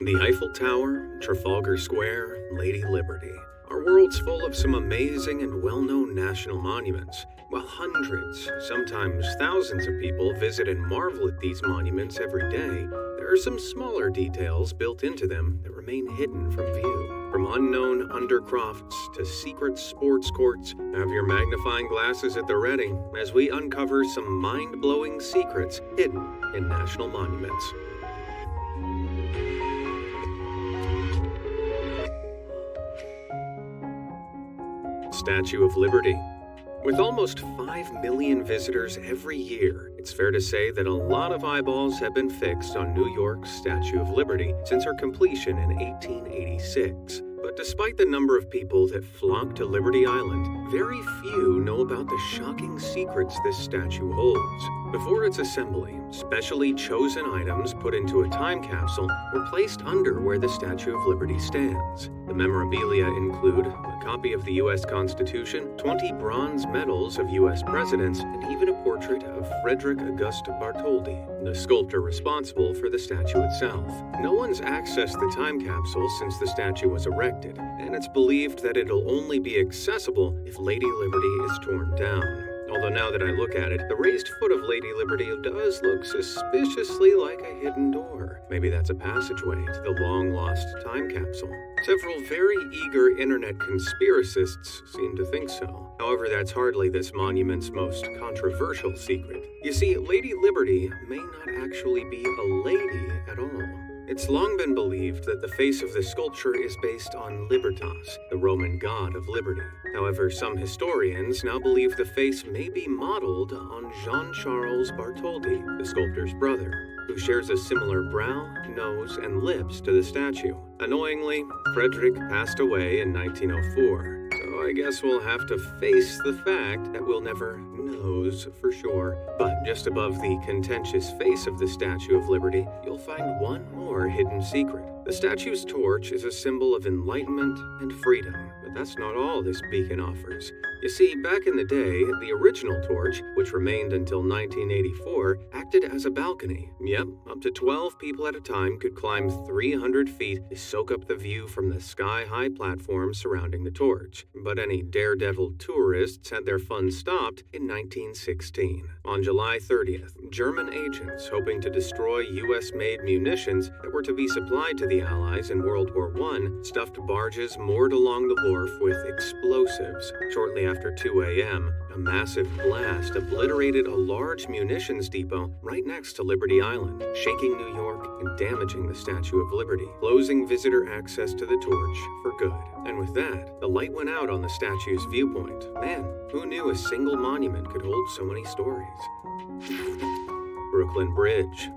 The Eiffel Tower, Trafalgar Square, Lady Liberty. Our world's full of some amazing and well-known national monuments. While hundreds, sometimes thousands of people visit and marvel at these monuments every day, there are some smaller details built into them that remain hidden from view. From unknown undercrofts to secret sports courts, have your magnifying glasses at the ready as we uncover some mind-blowing secrets hidden in national monuments. Statue of Liberty. With almost 5 million visitors every year, it's fair to say that a lot of eyeballs have been fixed on New York's Statue of Liberty since her completion in 1886. But despite the number of people that flock to Liberty Island, very few know about the shocking secrets this statue holds. Before its assembly, specially chosen items put into a time capsule were placed under where the Statue of Liberty stands. The memorabilia include a copy of the U.S. Constitution, 20 bronze medals of U.S. presidents, and even a portrait of Frederick Auguste Bartholdi, the sculptor responsible for the statue itself. No one's accessed the time capsule since the statue was erected, and it's believed that it'll only be accessible if Lady Liberty is torn down. Although now that I look at it, the raised foot of Lady Liberty does look suspiciously like a hidden door. Maybe that's a passageway to the long-lost time capsule. Several very eager internet conspiracists seem to think so. However, that's hardly this monument's most controversial secret. You see, Lady Liberty may not actually be a lady at all. It's long been believed that the face of the sculpture is based on Libertas, the Roman god of liberty. However, some historians now believe the face may be modeled on Jean-Charles Bartholdi, the sculptor's brother, who shares a similar brow, nose, and lips to the statue. Annoyingly, Frederick passed away in 1904, so I guess we'll have to face the fact that we'll never knows for sure. But just above the contentious face of the Statue of Liberty, you'll find one more hidden secret. The statue's torch is a symbol of enlightenment and freedom, but that's not all this beacon offers. You see, back in the day, the original torch, which remained until 1984, acted as a balcony. Yep, up to 12 people at a time could climb 300 feet to soak up the view from the sky-high platform surrounding the torch. But any daredevil tourists had their fun stopped in 1916. On July 30th, German agents hoping to destroy U.S.-made munitions that were to be supplied to the Allies in World War I stuffed barges moored along the wharf with explosives. Shortly after 2 a.m., a massive blast obliterated a large munitions depot right next to Liberty Island, shaking New York and damaging the Statue of Liberty, closing visitor access to the torch for good. And with that, the light went out on the statue's viewpoint. Man, who knew a single monument could hold so many stories? Brooklyn Bridge.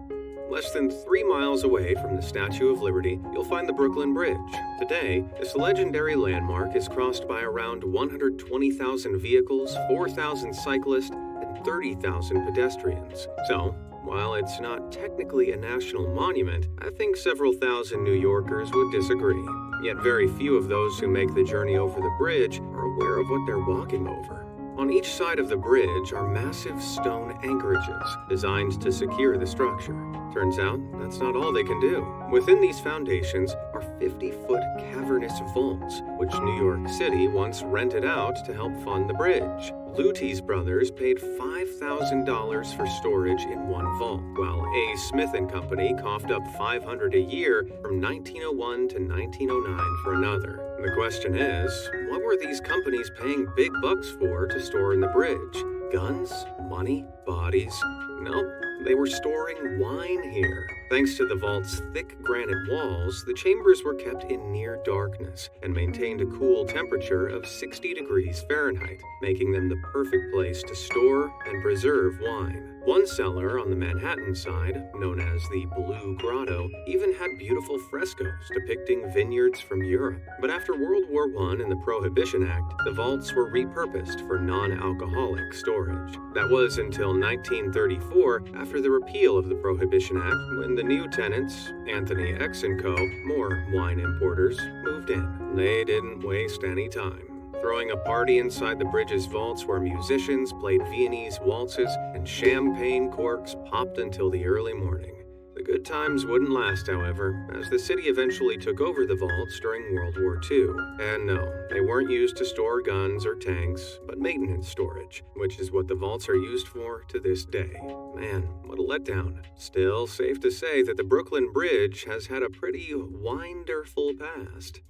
Less than 3 miles away from the Statue of Liberty, you'll find the Brooklyn Bridge. Today, this legendary landmark is crossed by around 120,000 vehicles, 4,000 cyclists, and 30,000 pedestrians. So, while it's not technically a national monument, I think several thousand New Yorkers would disagree. Yet very few of those who make the journey over the bridge are aware of what they're walking over. On each side of the bridge are massive stone anchorages designed to secure the structure. Turns out, that's not all they can do. Within these foundations are 50-foot cavernous vaults, which New York City once rented out to help fund the bridge. Luty's brothers paid $5,000 for storage in one vault, while A. Smith & Company coughed up $500 a year from 1901 to 1909 for another. The question is, what were these companies paying big bucks for to store in the bridge? Guns? Money? Bodies? Nope. They were storing wine here. Thanks to the vault's thick granite walls, the chambers were kept in near darkness and maintained a cool temperature of 60 degrees Fahrenheit, making them the perfect place to store and preserve wine. One cellar on the Manhattan side, known as the Blue Grotto, even had beautiful frescoes depicting vineyards from Europe. But after World War I and the Prohibition Act, the vaults were repurposed for non-alcoholic storage. That was until 1934, after the repeal of the Prohibition Act, when the new tenants, Anthony X & Co., more wine importers, moved in. They didn't waste any time, throwing a party inside the bridge's vaults where musicians played Viennese waltzes and champagne corks popped until the early morning. The The good times wouldn't last, however, as the city eventually took over the vaults during World War II. And no, they weren't used to store guns or tanks, but maintenance storage, which is what the vaults are used for to this day. Man, what a letdown. Still safe to say that the Brooklyn Bridge has had a pretty wonderful past.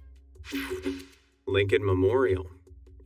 Lincoln Memorial.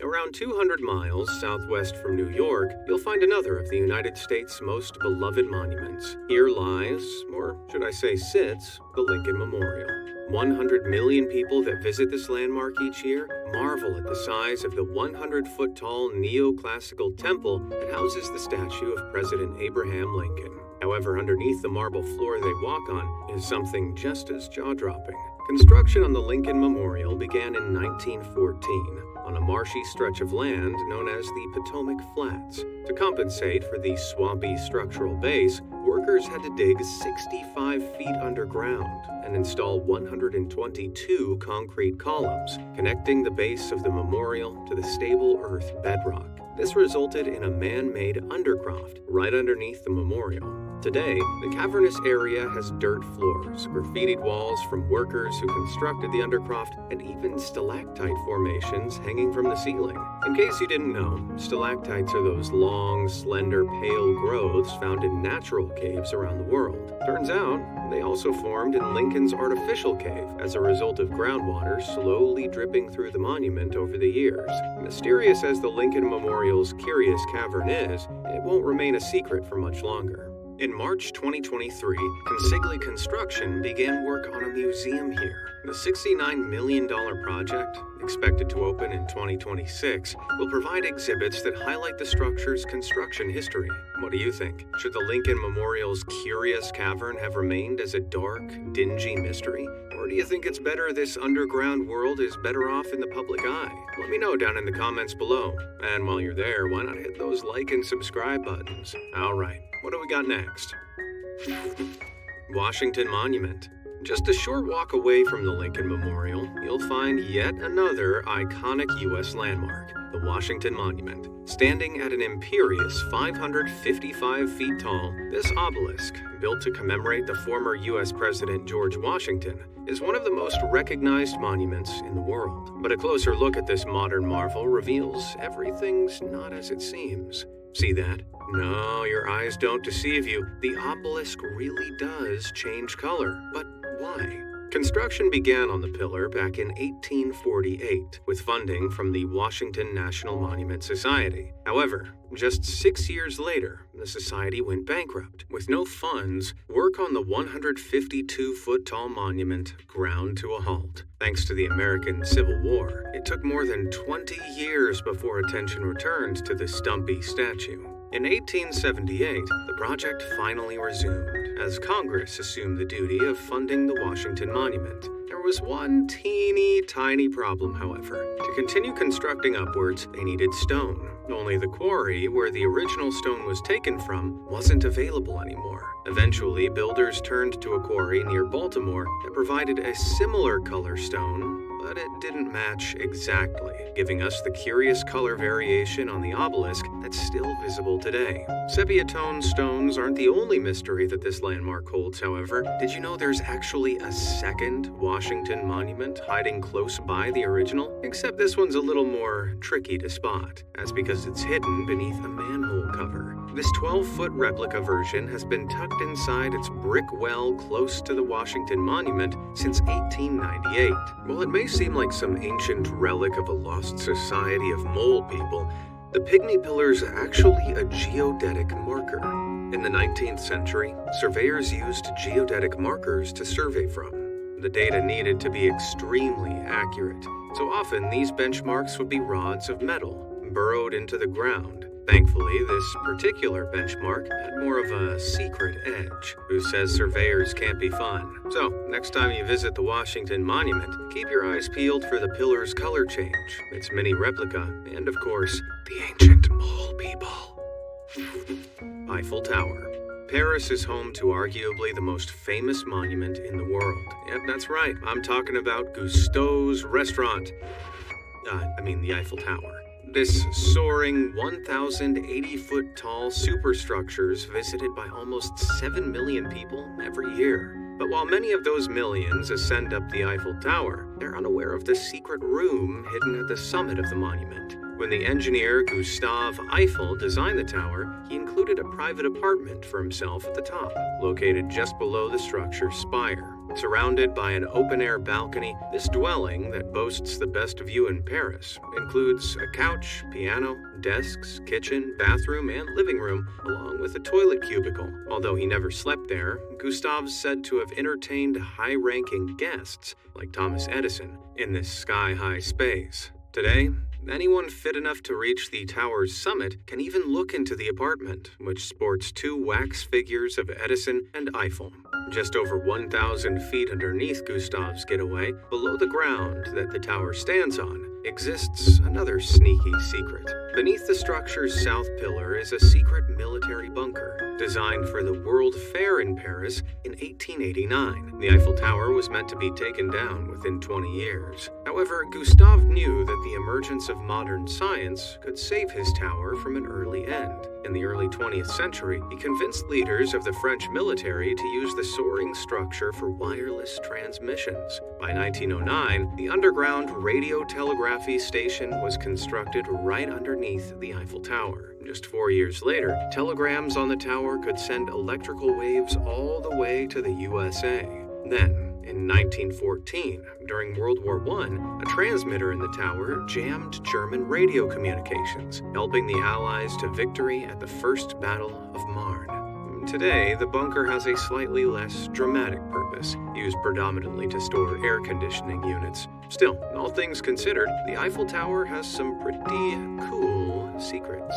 Around 200 miles southwest from New York, you'll find another of the United States' most beloved monuments. Here lies, or should I say sits, the Lincoln Memorial. 100 million people that visit this landmark each year marvel at the size of the 100-foot-tall neoclassical temple that houses the statue of President Abraham Lincoln. However, underneath the marble floor they walk on is something just as jaw-dropping. Construction on the Lincoln Memorial began in 1914 on a marshy stretch of land known as the Potomac Flats. To compensate for the swampy structural base, workers had to dig 65 feet underground and install 122 concrete columns, connecting the base of the memorial to the stable earth bedrock. This resulted in a man-made undercroft right underneath the memorial. Today, the cavernous area has dirt floors, graffitied walls from workers who constructed the undercroft, and even stalactite formations hanging from the ceiling. In case you didn't know, stalactites are those long, slender, pale growths found in natural caves around the world. Turns out, they also formed in Lincoln's artificial cave as a result of groundwater slowly dripping through the monument over the years. Mysterious as the Lincoln Memorial's curious cavern is, it won't remain a secret for much longer. In March 2023, Consigli Construction began work on a museum here. The $69 million project, expected to open in 2026, will provide exhibits that highlight the structure's construction history. What do you think? Should the Lincoln Memorial's curious cavern have remained as a dark, dingy mystery? Or do you think it's better this underground world is better off in the public eye? Let me know down in the comments below. And while you're there, why not hit those like and subscribe buttons? Alright, what do we got next? Washington Monument. Just a short walk away from the Lincoln Memorial, you'll find yet another iconic U.S. landmark, the Washington Monument. Standing at an imperious 555 feet tall, this obelisk, built to commemorate the former U.S. President George Washington, is one of the most recognized monuments in the world. But a closer look at this modern marvel reveals everything's not as it seems. See that? No, your eyes don't deceive you. The obelisk really does change color. But why? Construction began on the pillar back in 1848 with funding from the Washington National Monument Society. However, just 6 years later, the society went bankrupt. With no funds, work on the 152-foot-tall monument ground to a halt. Thanks to the American Civil War, it took more than 20 years before attention returned to the stumpy statue. In 1878, the project finally resumed, as Congress assumed the duty of funding the Washington Monument. There was one teeny tiny problem, however. To continue constructing upwards, they needed stone. Only the quarry where the original stone was taken from wasn't available anymore. Eventually, builders turned to a quarry near Baltimore that provided a similar color stone, but it didn't match exactly, giving us the curious color variation on the obelisk that's still visible today. Sepia tone stones aren't the only mystery that this landmark holds, however. Did you know there's actually a second Washington Monument hiding close by the original? Except this one's a little more tricky to spot. That's because it's hidden beneath a manhole cover. This 12-foot replica version has been tucked inside its brick well close to the Washington Monument since 1898. While it may seem like some ancient relic of a lost society of mole people, the pygmy pillar's actually a geodetic marker. In the 19th century, surveyors used geodetic markers to survey from. The data needed to be extremely accurate, so often these benchmarks would be rods of metal burrowed into the ground. Thankfully, this particular benchmark had more of a secret edge. Who says surveyors can't be fun? So, next time you visit the Washington Monument, keep your eyes peeled for the pillar's color change, its mini replica, and of course, the ancient mole people. Eiffel Tower. Paris is home to arguably the most famous monument in the world. Yep, that's right. I'm talking about Gusteau's restaurant. The Eiffel Tower. This soaring 1,080-foot tall superstructure is visited by almost 7 million people every year. But while many of those millions ascend up the Eiffel Tower, they're unaware of the secret room hidden at the summit of the monument. When the engineer Gustave Eiffel designed the tower, he included a private apartment for himself at the top, located just below the structure's spire. Surrounded by an open-air balcony, this dwelling that boasts the best view in Paris includes a couch, piano, desks, kitchen, bathroom, and living room, along with a toilet cubicle. Although he never slept there, Gustave's said to have entertained high-ranking guests, like Thomas Edison, in this sky-high space. Today, anyone fit enough to reach the tower's summit can even look into the apartment, which sports two wax figures of Edison and Eiffel. Just over 1,000 feet underneath Gustave's getaway, below the ground that the tower stands on, exists another sneaky secret. Beneath the structure's south pillar is a secret military bunker, designed for the World Fair in Paris in 1889. The Eiffel Tower was meant to be taken down within 20 years. However, Gustave knew that the emergence of modern science could save his tower from an early end. In the early 20th century, he convinced leaders of the French military to use the soaring structure for wireless transmissions. By 1909, the underground radio telegraphy station was constructed right underneath the Eiffel Tower. Just 4 years later, telegrams on the tower could send electrical waves all the way to the USA. Then, in 1914, during World War I, a transmitter in the tower jammed German radio communications, helping the Allies to victory at the First Battle of Marne. Today, the bunker has a slightly less dramatic purpose, used predominantly to store air conditioning units. Still, all things considered, the Eiffel Tower has some pretty cool secrets.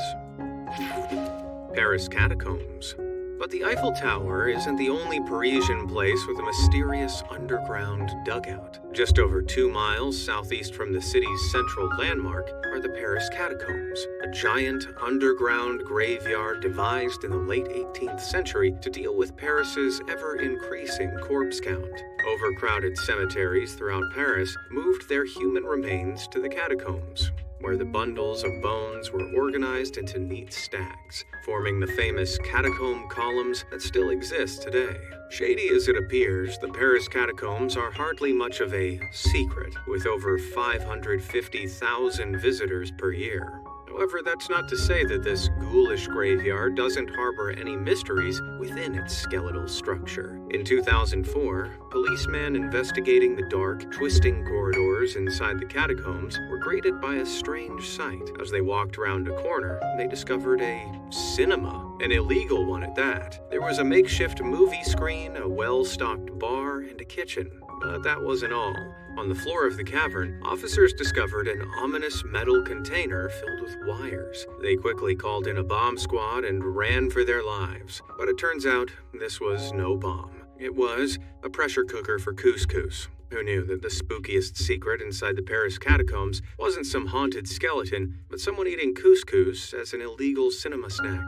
Paris Catacombs. But the Eiffel Tower isn't the only Parisian place with a mysterious underground dugout. Just over 2 miles southeast from the city's central landmark are the Paris Catacombs, a giant underground graveyard devised in the late 18th century to deal with Paris's ever-increasing corpse count. Overcrowded cemeteries throughout Paris moved their human remains to the catacombs, where the bundles of bones were organized into neat stacks, forming the famous catacomb columns that still exist today. Shady as it appears, the Paris catacombs are hardly much of a secret, with over 550,000 visitors per year. However, that's not to say that this ghoulish graveyard doesn't harbor any mysteries within its skeletal structure. In 2004, policemen investigating the dark, twisting corridors inside the catacombs were greeted by a strange sight. As they walked around a corner, they discovered a cinema, an illegal one at that. There was a makeshift movie screen, a well-stocked bar, and a kitchen. But that wasn't all. On the floor of the cavern, officers discovered an ominous metal container filled with wires. They quickly called in a bomb squad and ran for their lives. But it turns out this was no bomb. It was a pressure cooker for couscous. Who knew that the spookiest secret inside the Paris catacombs wasn't some haunted skeleton, but someone eating couscous as an illegal cinema snack?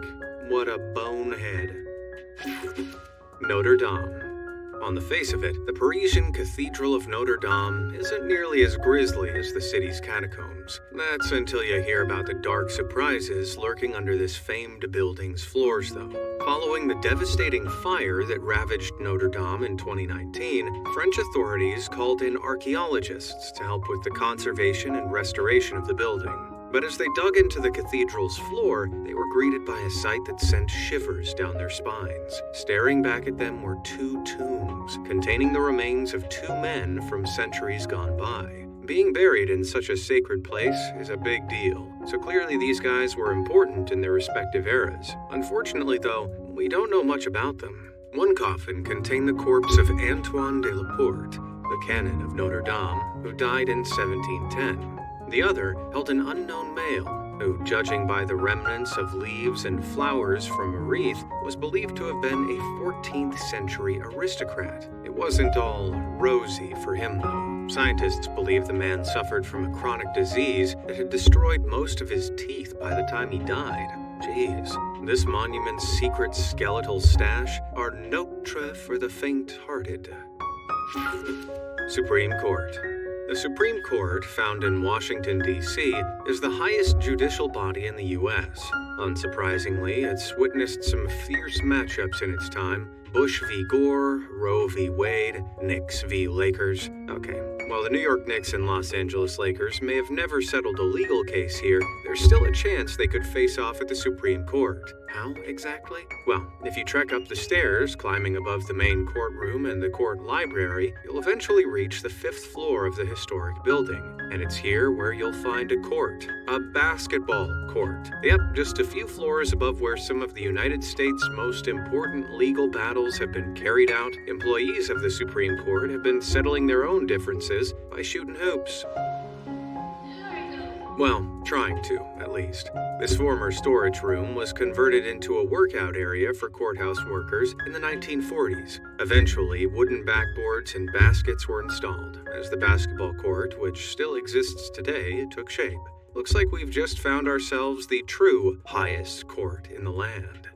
What a bonehead. Notre Dame. On the face of it, the Parisian Cathedral of Notre Dame isn't nearly as grisly as the city's catacombs. That's until you hear about the dark surprises lurking under this famed building's floors, though. Following the devastating fire that ravaged Notre Dame in 2019, French authorities called in archaeologists to help with the conservation and restoration of the building. But as they dug into the cathedral's floor, they were greeted by a sight that sent shivers down their spines. Staring back at them were 2 tombs, containing the remains of 2 men from centuries gone by. Being buried in such a sacred place is a big deal, so clearly these guys were important in their respective eras. Unfortunately, though, we don't know much about them. One coffin contained the corpse of Antoine de la Porte, the canon of Notre Dame, who died in 1710. The other held an unknown male, who, judging by the remnants of leaves and flowers from a wreath, was believed to have been a 14th century aristocrat. It wasn't all rosy for him, though. Scientists believe the man suffered from a chronic disease that had destroyed most of his teeth by the time he died. Jeez, this monument's secret skeletal stash are notre for the faint-hearted. Supreme Court. The Supreme Court, found in Washington, D.C., is the highest judicial body in the U.S. Unsurprisingly, it's witnessed some fierce matchups in its time. Bush v. Gore, Roe v. Wade, Knicks v. Lakers. Okay, while the New York Knicks and Los Angeles Lakers may have never settled a legal case here, there's still a chance they could face off at the Supreme Court. How exactly? Well, if you trek up the stairs, climbing above the main courtroom and the court library, you'll eventually reach the 5th floor of the historic building. And it's here where you'll find a court. A basketball court. Yep, just a few floors above where some of the United States' most important legal battles have been carried out. Employees of the Supreme Court have been settling their own differences by shooting hoops. Well, trying to, at least. This former storage room was converted into a workout area for courthouse workers in the 1940s. Eventually, wooden backboards and baskets were installed, as the basketball court, which still exists today, took shape. Looks like we've just found ourselves the true highest court in the land.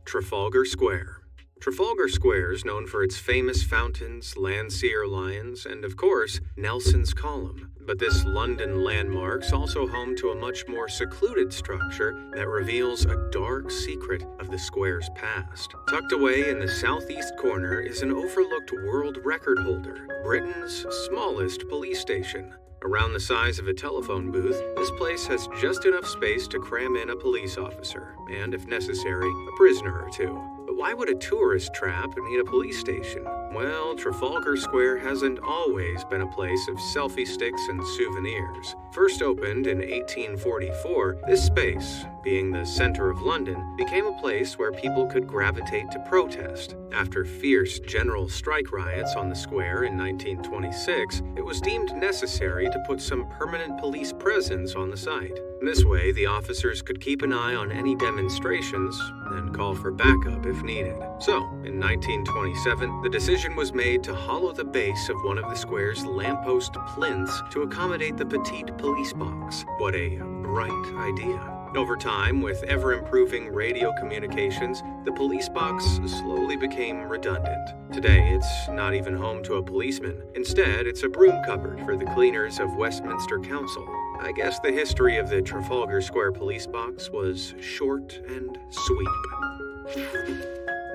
Trafalgar Square. Trafalgar Square is known for its famous fountains, Landseer lions, and of course, Nelson's Column. But this London landmark's also home to a much more secluded structure that reveals a dark secret of the square's past. Tucked away in the southeast corner is an overlooked world record holder, Britain's smallest police station. Around the size of a telephone booth, this place has just enough space to cram in a police officer, and if necessary, a prisoner or two. But why would a tourist trap need a police station? Well, Trafalgar Square hasn't always been a place of selfie sticks and souvenirs. First opened in 1844, this space, being the center of London, became a place where people could gravitate to protest. After fierce general strike riots on the square in 1926, it was deemed necessary to put some permanent police presence on the site. This way, the officers could keep an eye on any demonstrations and call for backup if needed. So, in 1927, the decision was made to hollow the base of one of the square's lamppost plinths to accommodate the petite police box. What a bright idea. Over time, with ever-improving radio communications, the police box slowly became redundant. Today, it's not even home to a policeman. Instead, it's a broom cupboard for the cleaners of Westminster Council. I guess the history of the Trafalgar Square police box was short and sweet.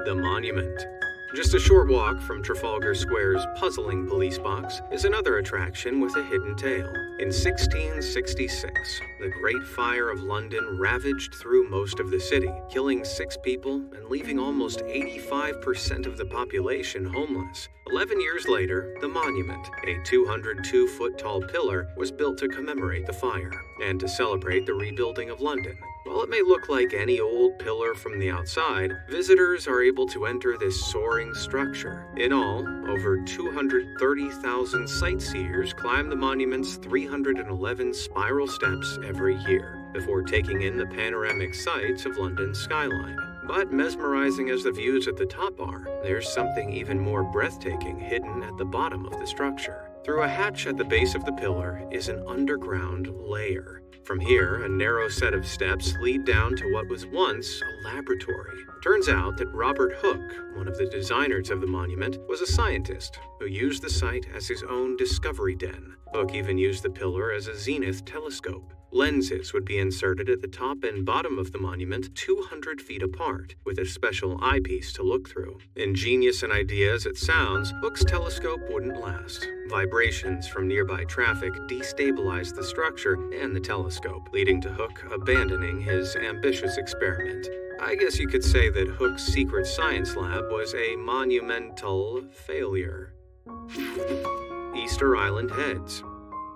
The Monument. Just a short walk from Trafalgar Square's puzzling police box is another attraction with a hidden tale. In 1666, the Great Fire of London ravaged through most of the city, killing 6 people and leaving almost 85% of the population homeless. 11 years later, the Monument, a 202-foot-tall pillar, was built to commemorate the fire and to celebrate the rebuilding of London. While it may look like any old pillar from the outside, visitors are able to enter this soaring structure. In all, over 230,000 sightseers climb the monument's 311 spiral steps every year, before taking in the panoramic sights of London's skyline. But mesmerizing as the views at the top are, there's something even more breathtaking hidden at the bottom of the structure. Through a hatch at the base of the pillar is an underground lair. From here, a narrow set of steps lead down to what was once a laboratory. Turns out that Robert Hooke, one of the designers of the monument, was a scientist who used the site as his own discovery den. Hooke even used the pillar as a zenith telescope. Lenses would be inserted at the top and bottom of the monument 200 feet apart, with a special eyepiece to look through. Ingenious and idea as it sounds, Hooke's telescope wouldn't last. Vibrations from nearby traffic destabilized the structure and the telescope, leading to Hooke abandoning his ambitious experiment. I guess you could say that Hooke's secret science lab was a monumental failure. Easter Island Heads.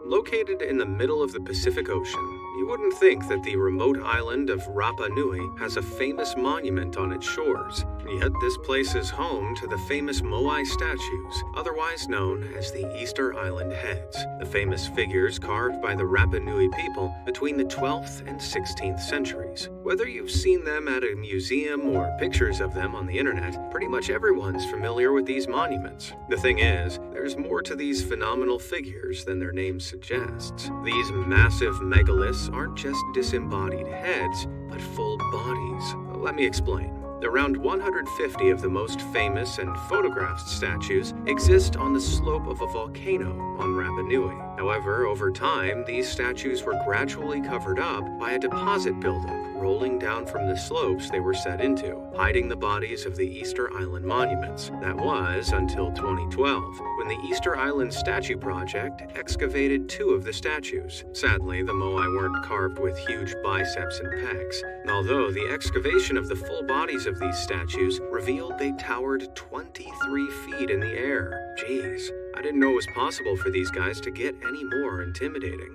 Located in the middle of the Pacific Ocean, you wouldn't think that the remote island of Rapa Nui has a famous monument on its shores, yet this place is home to the famous Moai statues, otherwise known as the Easter Island Heads, the famous figures carved by the Rapa Nui people between the 12th and 16th centuries. Whether you've seen them at a museum or pictures of them on the internet, pretty much everyone's familiar with these monuments. The thing is, there's more to these phenomenal figures than their name suggests. These massive megaliths aren't just disembodied heads, but full bodies. Let me explain. Around 150 of the most famous and photographed statues exist on the slope of a volcano on Rapa Nui. However, over time, these statues were gradually covered up by a deposit buildup rolling down from the slopes they were set into, hiding the bodies of the Easter Island monuments. That was until 2012, when the Easter Island Statue Project excavated 2 of the statues. Sadly, the moai weren't carved with huge biceps and pecs, although the excavation of the full bodies of these statues revealed they towered 23 feet in the air. Jeez, I didn't know it was possible for these guys to get any more intimidating.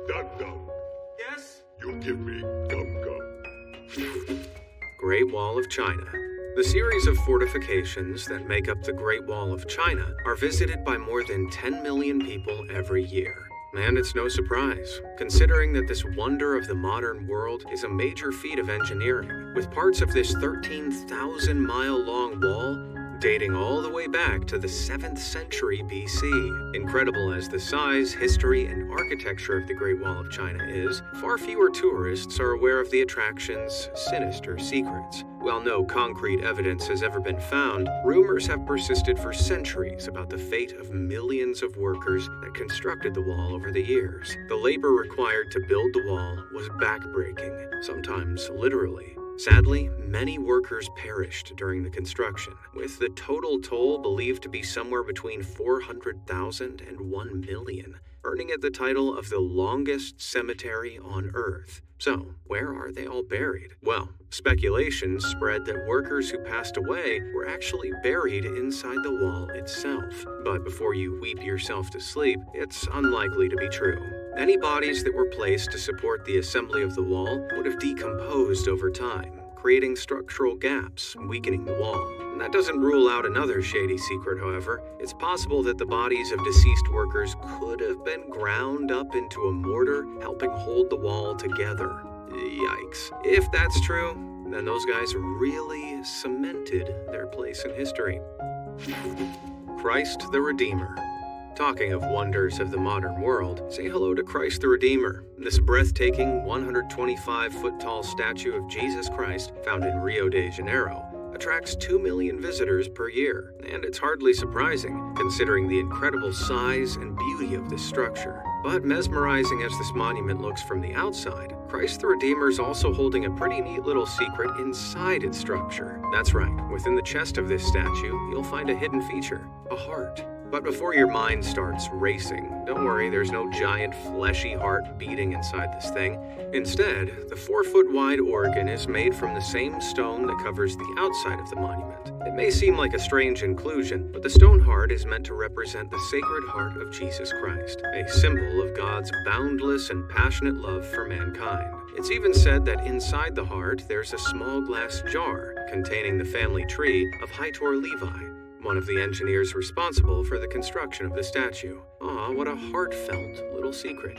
Dum Dum. Yes? You give me Gum Gum. Great Wall of China. The series of fortifications that make up the Great Wall of China are visited by more than 10 million people every year. And it's no surprise, considering that this wonder of the modern world is a major feat of engineering, with parts of this 13,000-mile-long wall dating all the way back to the 7th century BC. Incredible as the size, history, and architecture of the Great Wall of China is, far fewer tourists are aware of the attraction's sinister secrets. While no concrete evidence has ever been found, rumors have persisted for centuries about the fate of millions of workers that constructed the wall over the years. The labor required to build the wall was backbreaking, sometimes literally. Sadly, many workers perished during the construction, with the total toll believed to be somewhere between 400,000 and 1 million, earning it the title of the longest cemetery on Earth. So, where are they all buried? Well, speculation spread that workers who passed away were actually buried inside the wall itself. But before you weep yourself to sleep, it's unlikely to be true. Any bodies that were placed to support the assembly of the wall would have decomposed over time, creating structural gaps, weakening the wall. And that doesn't rule out another shady secret, however. It's possible that the bodies of deceased workers could have been ground up into a mortar, helping hold the wall together. Yikes. If that's true, then those guys really cemented their place in history. Christ the Redeemer. Talking of wonders of the modern world, say hello to Christ the Redeemer. This breathtaking 125-foot-tall statue of Jesus Christ, found in Rio de Janeiro, attracts 2 million visitors per year. And it's hardly surprising, considering the incredible size and beauty of this structure. But mesmerizing as this monument looks from the outside, Christ the Redeemer is also holding a pretty neat little secret inside its structure. That's right, within the chest of this statue, you'll find a hidden feature, a heart. But before your mind starts racing, don't worry, there's no giant fleshy heart beating inside this thing. Instead, the 4-foot-wide organ is made from the same stone that covers the outside of the monument. It may seem like a strange inclusion, but the stone heart is meant to represent the Sacred Heart of Jesus Christ, a symbol of God's boundless and passionate love for mankind. It's even said that inside the heart there's a small glass jar containing the family tree of Heitor Levi, one of the engineers responsible for the construction of the statue. Aw, what a heartfelt little secret.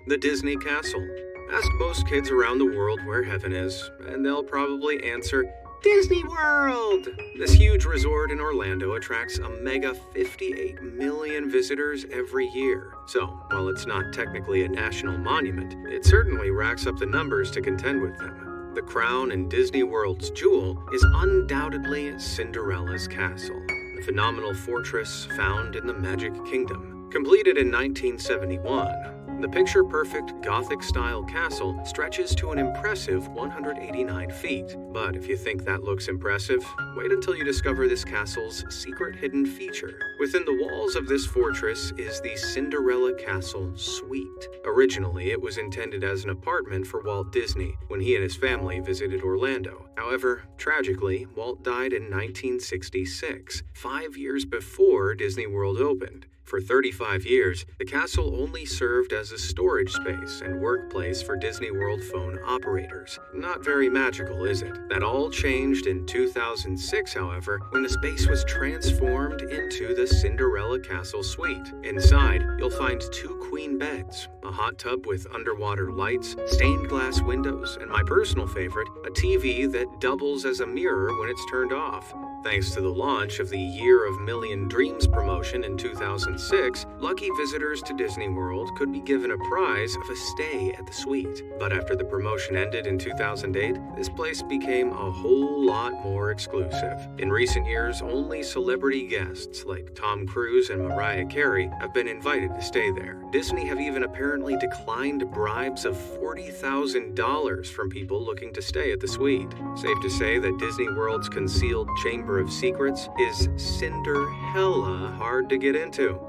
The Disney Castle. Ask most kids around the world where heaven is, and they'll probably answer, Disney World! This huge resort in Orlando attracts a mega 58 million visitors every year. So, while it's not technically a national monument, it certainly racks up the numbers to contend with them. The crown and Disney World's jewel is undoubtedly Cinderella's castle, the phenomenal fortress found in the Magic Kingdom. Completed in 1971, the picture-perfect Gothic-style castle stretches to an impressive 189 feet. But if you think that looks impressive, wait until you discover this castle's secret hidden feature. Within the walls of this fortress is the Cinderella Castle Suite. Originally, it was intended as an apartment for Walt Disney when he and his family visited Orlando. However, tragically, Walt died in 1966, 5 years before Disney World opened. For 35 years, the castle only served as a storage space and workplace for Disney World phone operators. Not very magical, is it? That all changed in 2006, however, when the space was transformed into the Cinderella Castle Suite. Inside, you'll find 2 queen beds, a hot tub with underwater lights, stained glass windows, and my personal favorite, a TV that doubles as a mirror when it's turned off. Thanks to the launch of the Year of Million Dreams promotion in 2006, lucky visitors to Disney World could be given a prize of a stay at the suite. But after the promotion ended in 2008, this place became a whole lot more exclusive. In recent years, only celebrity guests like Tom Cruise and Mariah Carey have been invited to stay there. Disney have even apparently declined bribes of $40,000 from people looking to stay at the suite. Safe to say that Disney World's concealed Chamber of Secrets is Cinderella hard to get into.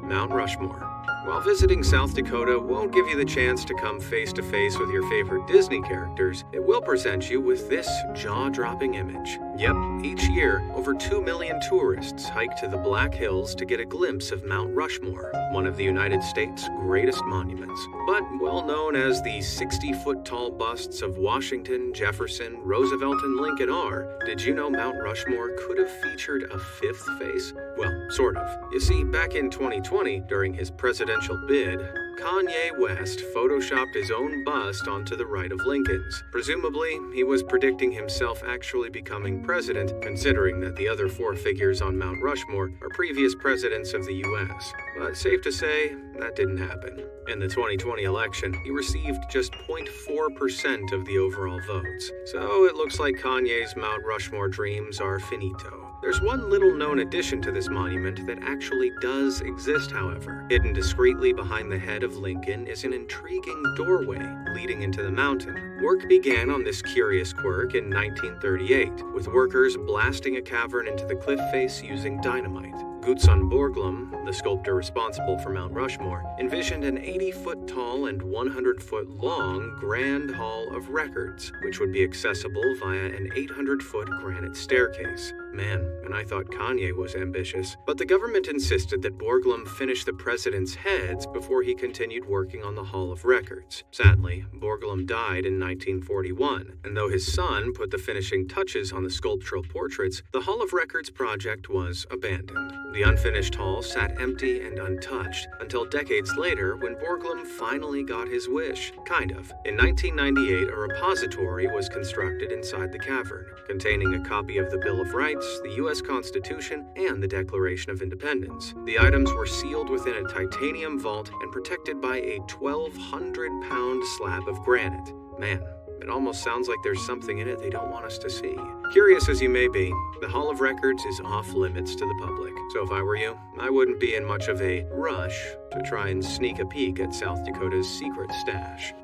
Mount Rushmore. While visiting South Dakota won't give you the chance to come face to face with your favorite Disney characters, it will present you with this jaw-dropping image. Yep, each year, over 2 million tourists hike to the Black Hills to get a glimpse of Mount Rushmore, one of the United States' greatest monuments. But well known as the 60-foot-tall busts of Washington, Jefferson, Roosevelt, and Lincoln are, did you know Mount Rushmore could have featured a fifth face? Well, sort of. You see, back in 2020, during his presidential bid, Kanye West photoshopped his own bust onto the right of Lincoln's. Presumably, he was predicting himself actually becoming president, considering that the other four figures on Mount Rushmore are previous presidents of the US. But safe to say, that didn't happen. In the 2020 election, he received just 0.4% of the overall votes. So it looks like Kanye's Mount Rushmore dreams are finito. There's one little-known addition to this monument that actually does exist, however. Hidden discreetly behind the head of Lincoln is an intriguing doorway leading into the mountain. Work began on this curious quirk in 1938, with workers blasting a cavern into the cliff face using dynamite. Gutzon Borglum, the sculptor responsible for Mount Rushmore, envisioned an 80-foot-tall and 100-foot-long Grand Hall of Records, which would be accessible via an 800-foot granite staircase. Man, and I thought Kanye was ambitious. But the government insisted that Borglum finish the president's heads before he continued working on the Hall of Records. Sadly, Borglum died in 1941, and though his son put the finishing touches on the sculptural portraits, the Hall of Records project was abandoned. The unfinished hall sat empty and untouched until decades later when Borglum finally got his wish. Kind of. In 1998, a repository was constructed inside the cavern, containing a copy of the Bill of Rights, the U.S. Constitution, and the Declaration of Independence. The items were sealed within a titanium vault and protected by a 1,200-pound slab of granite. Man, it almost sounds like there's something in it they don't want us to see. Curious as you may be, the Hall of Records is off limits to the public. So if I were you, I wouldn't be in much of a rush to try and sneak a peek at South Dakota's secret stash.